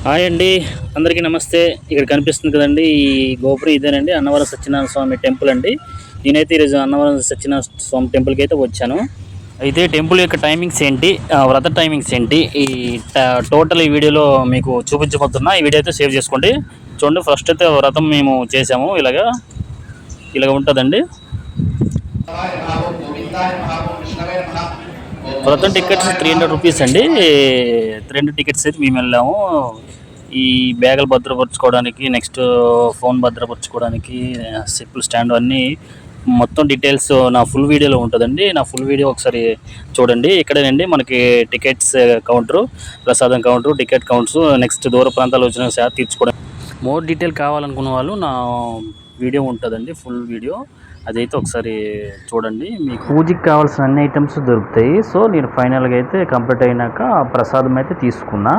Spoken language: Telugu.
హాయ్ అండి, అందరికీ నమస్తే. ఇక్కడ కనిపిస్తుంది కదండి ఈ గోపురం ఇదేనండి అన్నవరం సత్యనారాయణ స్వామి టెంపుల్ అండి. నేనైతే ఈరోజు అన్నవరం సత్యనారాయణ స్వామి టెంపుల్కి అయితే వచ్చాను. అయితే టెంపుల్ యొక్క టైమింగ్స్ ఏంటి, వ్రత టైమింగ్స్ ఏంటి, ఈ టోటల్ ఈ వీడియోలో మీకు చూపించబోతున్నా. ఈ వీడియో అయితే సేవ్ చేసుకోండి. చూడండి, ఫస్ట్ అయితే వ్రతం మేము చేసాము. ఇలాగ ఉంటుందండి. వ్రతం టికెట్స్ 300 రూపీస్ అండి. 2 టికెట్స్ అయితే మేము వెళ్ళాము. ఈ బ్యాగులు భద్రపరచుకోవడానికి, నెక్స్ట్ ఫోన్ భద్రపరచుకోవడానికి, సిప్పుల్ స్టాండ్ అన్నీ మొత్తం డీటెయిల్స్ నా ఫుల్ వీడియోలో ఉంటుందండి. నా ఫుల్ వీడియో ఒకసారి చూడండి. ఇక్కడేనండి మనకి టికెట్స్ కౌంటరు, ప్రసాదం కౌంటరు, టికెట్ కౌంటర్స్, నెక్స్ట్ దూర ప్రాంతాలు వచ్చిన సేవ తీర్చుకోవడం. మోర్ డీటెయిల్ కావాలనుకున్న వాళ్ళు నా వీడియో ఉంటుందండి, ఫుల్ వీడియో. అదైతే ఒకసారి చూడండి. మీకు పూజకి కావాల్సిన అన్ని ఐటమ్స్ దొరుకుతాయి. సో నేను ఫైనల్గా అయితే కంప్లీట్ అయినాక ప్రసాదం అయితే తీసుకున్నా.